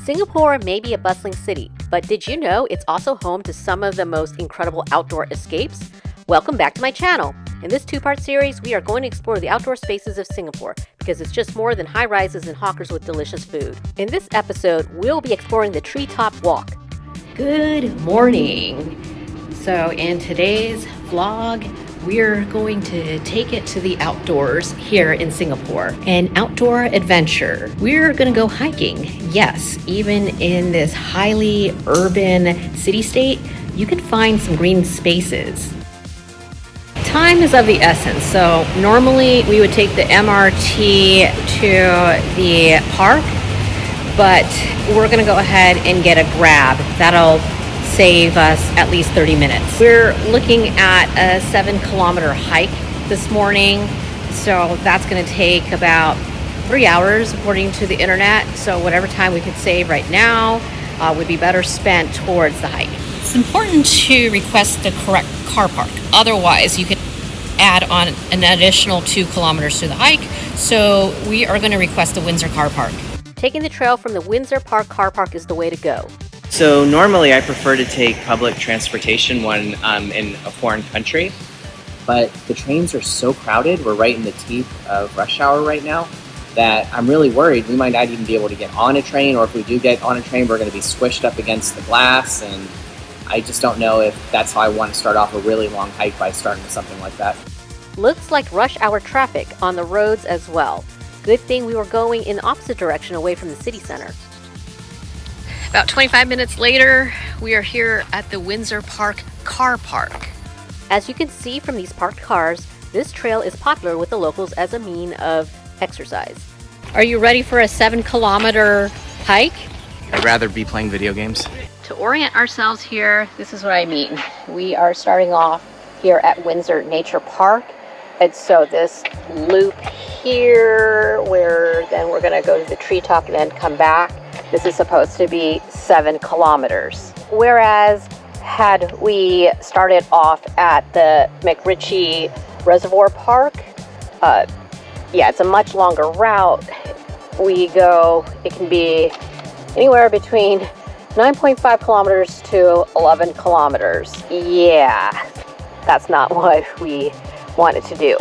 Singapore may be a bustling city, but did you know it's also home to some of the most incredible outdoor escapes? Welcome back to my channel. In this two-part series, we are going to explore the outdoor spaces of Singapore because it's just more than high-rises and hawkers with delicious food. In this episode, we'll be exploring the TreeTop Walk. Good morning. So in today's vlog, we're going to take it to the outdoors here in Singapore. An outdoor adventure. We're gonna go hiking. Yes, even in this highly urban city-state, you can find some green spaces. Time is of the essence. So normally we would take the MRT to the park, but we're gonna go ahead and get a Grab. That'll save us at least 30 minutes. We're looking at a 7-kilometer hike this morning, so that's going to take about 3 hours according to the internet. So whatever time we could save right now would be better spent towards the hike. It's important to request the correct car park. Otherwise, you could add on an additional 2 kilometers to the hike. So we are going to request the Windsor car park. Taking the trail from the Windsor Park car park is the way to go. So normally I prefer to take public transportation when I'm in a foreign country, but the trains are so crowded, we're right in the teeth of rush hour right now, that I'm really worried we might not even be able to get on a train, or if we do get on a train, we're going to be squished up against the glass, and I just don't know if that's how I want to start off a really long hike by starting with something like that. Looks like rush hour traffic on the roads as well. Good thing we were going in the opposite direction away from the city center. About 25 minutes later, we are here at the Windsor Park car park. As you can see from these parked cars, this trail is popular with the locals as a mean of exercise. Are you ready for a 7-kilometer hike? I'd rather be playing video games. To orient ourselves here, this is what I mean. We are starting off here at Windsor Nature Park. And so this loop here, where then we're going to go to the treetop and then come back. This is supposed to be 7 kilometers. Whereas had we started off at the MacRitchie Reservoir Park, it's a much longer route. It can be anywhere between 9.5 kilometers to 11 kilometers. Yeah, that's not what we wanted to do.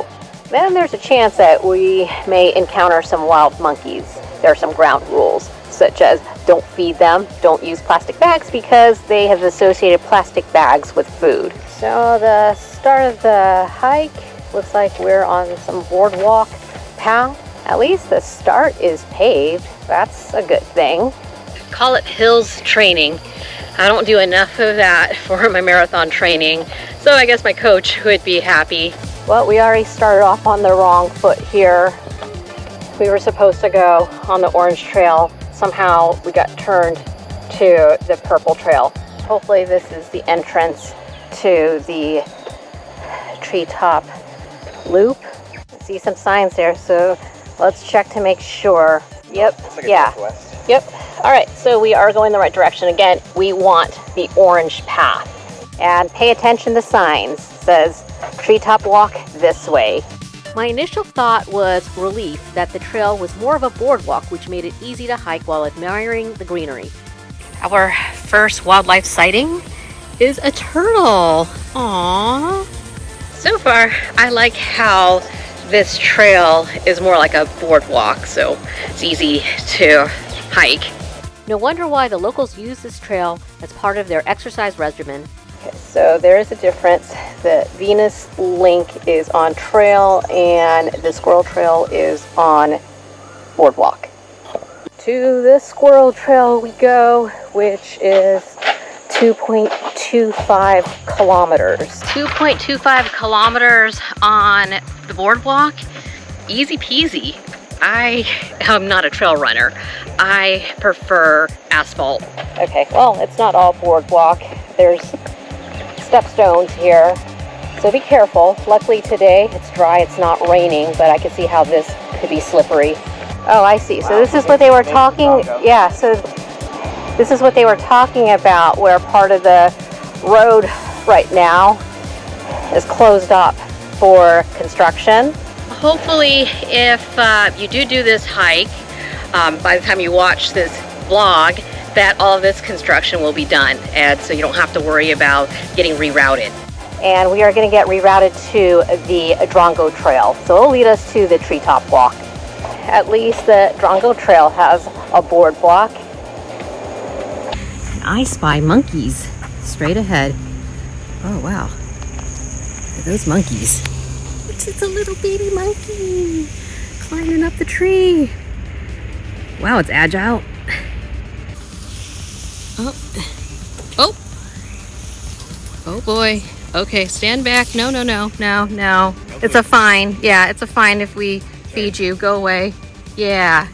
Then there's a chance that we may encounter some wild monkeys. There are some ground rules, such as don't feed them, don't use plastic bags because they have associated plastic bags with food. So the start of the hike looks like we're on some boardwalk path. At least the start is paved. That's a good thing. Call it hills training. I don't do enough of that for my marathon training, so I guess my coach would be happy. Well, we already started off on the wrong foot here. We were supposed to go on the orange trail. Somehow we got turned to the purple trail. Hopefully this is the entrance to the treetop loop. I see some signs there, so let's check to make sure. Yep, Yep. All right, so we are going the right direction. Again, we want the orange path. And pay attention to signs. It says TreeTop Walk this way. My initial thought was relief that the trail was more of a boardwalk, which made it easy to hike while admiring the greenery. Our first wildlife sighting is a turtle. Aww. So far, I like how this trail is more like a boardwalk, so it's easy to hike. No wonder why the locals use this trail as part of their exercise regimen. Okay, so there is a difference. The Venus Link is on trail and the Squirrel Trail is on boardwalk. To the Squirrel Trail we go, which is 2.25 kilometers. 2.25 kilometers on the boardwalk. Easy peasy. I am not a trail runner. I prefer asphalt. Okay, well, it's not all boardwalk. There's stepstones here, so be careful. Luckily today it's dry, it's not raining, but I can see how this could be slippery. Oh, I see. So this is what they were talking. Yeah, so this is what they were talking about, where part of the road right now is closed up for construction. Hopefully, if you do this hike, by the time you watch this vlog that all of this construction will be done, and so you don't have to worry about getting rerouted. And we are going to get rerouted to the Drongo Trail. So it'll lead us to the TreeTop Walk. At least the Drongo Trail has a boardwalk. I spy monkeys straight ahead. Oh wow, look at those monkeys. It's a little baby monkey climbing up the tree. Wow, it's agile. Oh boy. Okay, stand back. No. It's a fine. Yeah, it's a fine if we feed you. Go away. Yeah.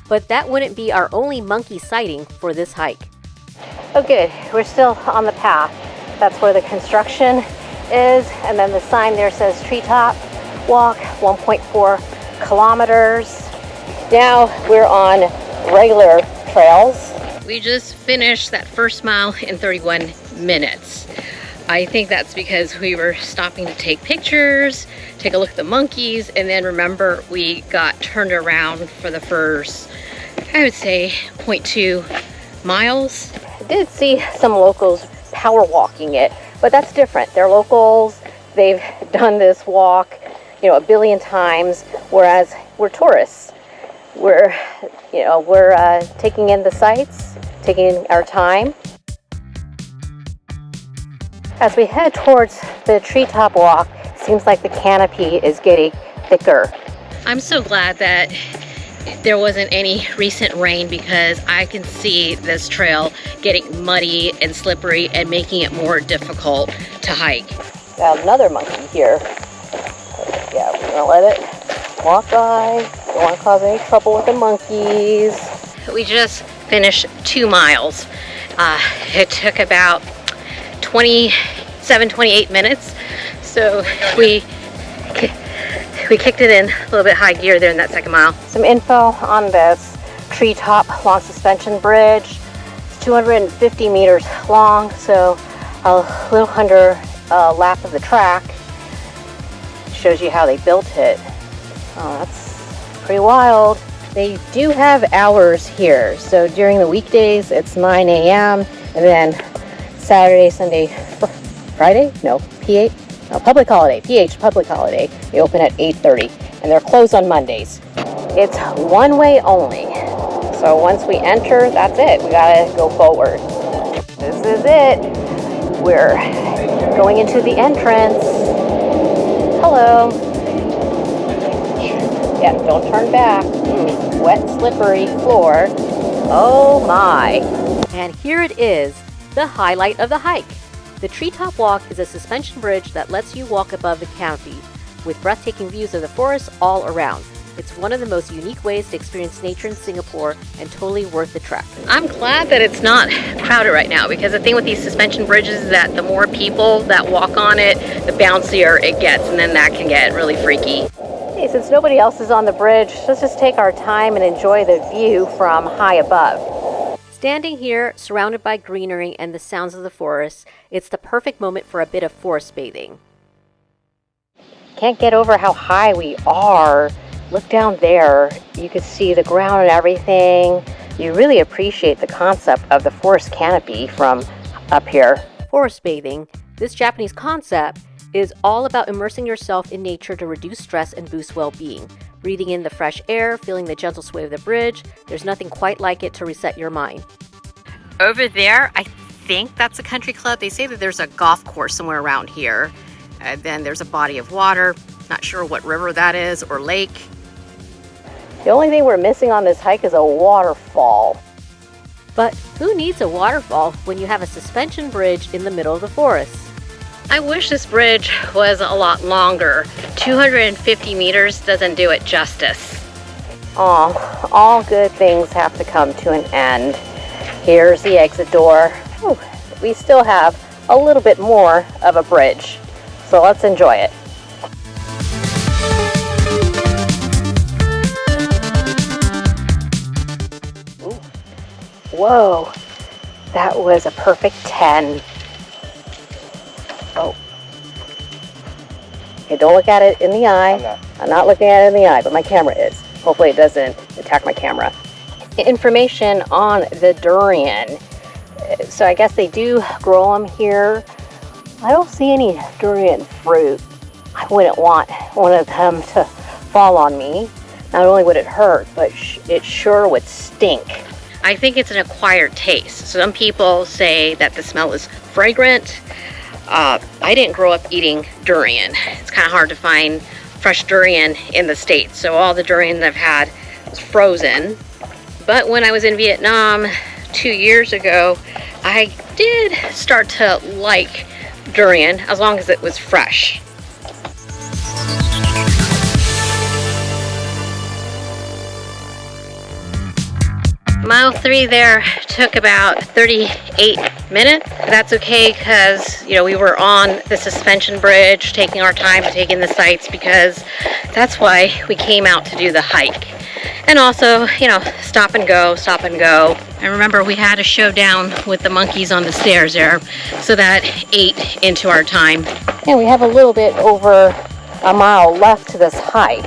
But that wouldn't be our only monkey sighting for this hike. Oh good, we're still on the path. That's where the construction is, and then the sign there says TreeTop Walk, 1.4 kilometers. Now we're on regular trails. We just finished that first mile in 31 minutes. I think that's because we were stopping to take pictures, take a look at the monkeys, and then remember we got turned around for the first, I would say, 0.2 miles. I did see some locals power walking it, but that's different. They're locals. They've done this walk, a billion times, whereas we're tourists. We're taking in the sights, taking our time. As we head towards the TreeTop Walk, it seems like the canopy is getting thicker. I'm so glad that there wasn't any recent rain, because I can see this trail getting muddy and slippery and making it more difficult to hike. Got another monkey here. Yeah, we're gonna let it walk by. Don't want to cause any trouble with the monkeys. We just finished 2 miles. It took about 28 minutes. So we kicked it in a little bit high gear there in that second mile. Some info on this TreeTop long suspension bridge. It's 250 meters long, so a little under a lap of the track. Shows you how they built it. Oh, that's pretty wild. They do have hours here. So during the weekdays, it's 9 a.m. and then Saturday, Sunday, Friday? No, public holiday. PH, public holiday. They open at 8:30 and they're closed on Mondays. It's one way only. So once we enter, that's it. We gotta go forward. This is it. We're going into the entrance. Hello. Yeah, don't turn back. Wet, slippery floor. Oh my. And here it is, the highlight of the hike. The TreeTop Walk is a suspension bridge that lets you walk above the canopy, with breathtaking views of the forest all around. It's one of the most unique ways to experience nature in Singapore and totally worth the trek. I'm glad that it's not crowded right now, because the thing with these suspension bridges is that the more people that walk on it, the bouncier it gets, and then that can get really freaky. Hey, since nobody else is on the bridge, let's just take our time and enjoy the view from high above. Standing here, surrounded by greenery and the sounds of the forest, it's the perfect moment for a bit of forest bathing. Can't get over how high we are. Look down there. You can see the ground and everything. You really appreciate the concept of the forest canopy from up here. Forest bathing, this Japanese concept, is all about immersing yourself in nature to reduce stress and boost well-being. Breathing in the fresh air, feeling the gentle sway of the bridge, there's nothing quite like it to reset your mind. Over there, I think that's a country club. They say that there's a golf course somewhere around here. Then there's a body of water. Not sure what river that is or lake. The only thing we're missing on this hike is a waterfall. But who needs a waterfall when you have a suspension bridge in the middle of the forest? I wish this bridge was a lot longer. 250 meters doesn't do it justice. Oh, all good things have to come to an end. Here's the exit door. Ooh, we still have a little bit more of a bridge, so let's enjoy it. Ooh. Whoa, that was a perfect 10. Oh. Okay, don't look at it in the eye. I'm not looking at it in the eye, but my camera is. Hopefully it doesn't attack my camera. information on the durian. So I guess they do grow them here. I don't see any durian fruit. I wouldn't want one of them to fall on me. Not only would it hurt, but it sure would stink. I think it's an acquired taste. Some people say that the smell is fragrant. I didn't grow up eating durian. It's kind of hard to find fresh durian in the States. So all the durian I've had was frozen. But when I was in Vietnam 2 years ago, I did start to like durian as long as it was fresh. Mile 3 there took about 38 minutes. That's okay because, you know, we were on the suspension bridge, taking our time, taking the sights, because that's why we came out to do the hike. And also, you know, stop and go, stop and go. I remember we had a showdown with the monkeys on the stairs there, so that ate into our time. And we have a little bit over a mile left to this hike.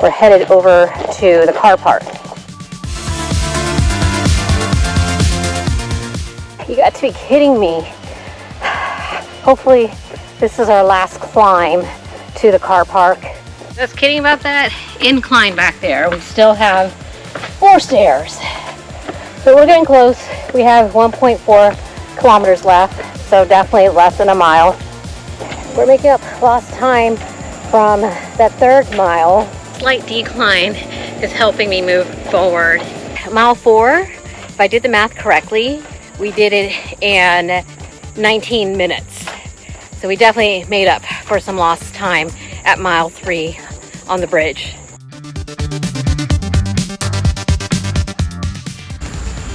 We're headed over to the car park. You got to be kidding me. Hopefully this is our last climb to the car park. Just kidding about that incline back there. We still have 4 stairs. So we're getting close. We have 1.4 kilometers left, so definitely less than a mile. We're making up lost time from that 3rd mile. Slight decline is helping me move forward. Mile 4, if I did the math correctly, we did it in 19 minutes. So we definitely made up for some lost time at mile 3 on the bridge.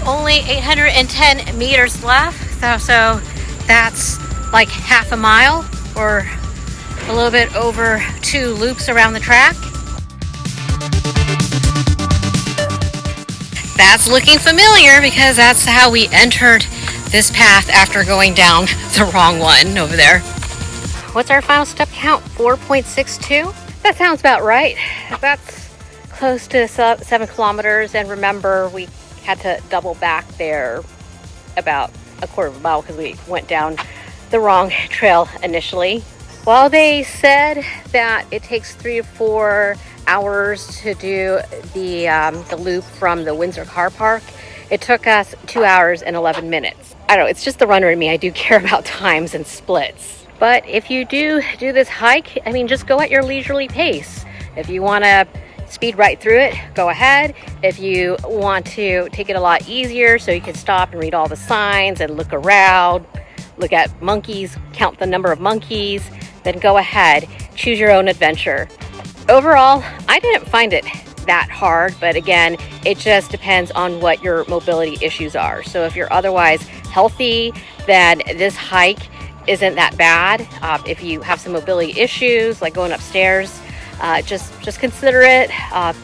Only 810 meters left, so that's like half a mile, or a little bit over 2 loops around the track. That's looking familiar because that's how we entered this path after going down the wrong one over there. What's our final step count? 4.62? That sounds about right. That's close to 7 kilometers. And remember, we had to double back there about a quarter of a mile because we went down the wrong trail initially. Well, they said that it takes 3 to 4 hours to do the loop from the Windsor Car Park. It took us 2 hours and 11 minutes. I don't know, it's just the runner in me. I do care about times and splits. But if you do this hike, I mean, just go at your leisurely pace. If you want to speed right through it, go ahead. If you want to take it a lot easier so you can stop and read all the signs and look around, look at monkeys, count the number of monkeys, then go ahead, choose your own adventure. Overall, I didn't find it that hard, but again, it just depends on what your mobility issues are. So if you're otherwise healthy, then this hike isn't that bad. If you have some mobility issues, like going upstairs, just consider it.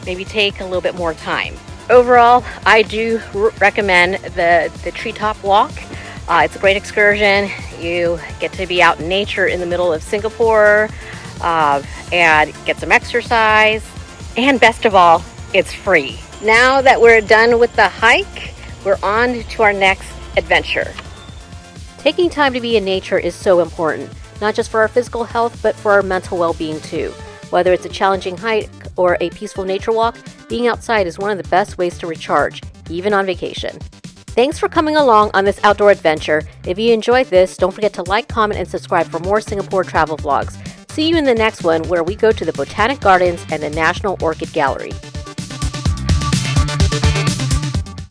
Maybe take a little bit more time. Overall, I do recommend the TreeTop Walk. It's a great excursion. You get to be out in nature in the middle of Singapore and get some exercise. And best of all, it's free. Now that we're done with the hike, we're on to our next adventure. Taking time to be in nature is so important, not just for our physical health, but for our mental well-being too. Whether it's a challenging hike or a peaceful nature walk, being outside is one of the best ways to recharge, even on vacation. Thanks for coming along on this outdoor adventure. If you enjoyed this, don't forget to like, comment, and subscribe for more Singapore travel vlogs. See you in the next one, where we go to the Botanic Gardens and the National Orchid Gallery.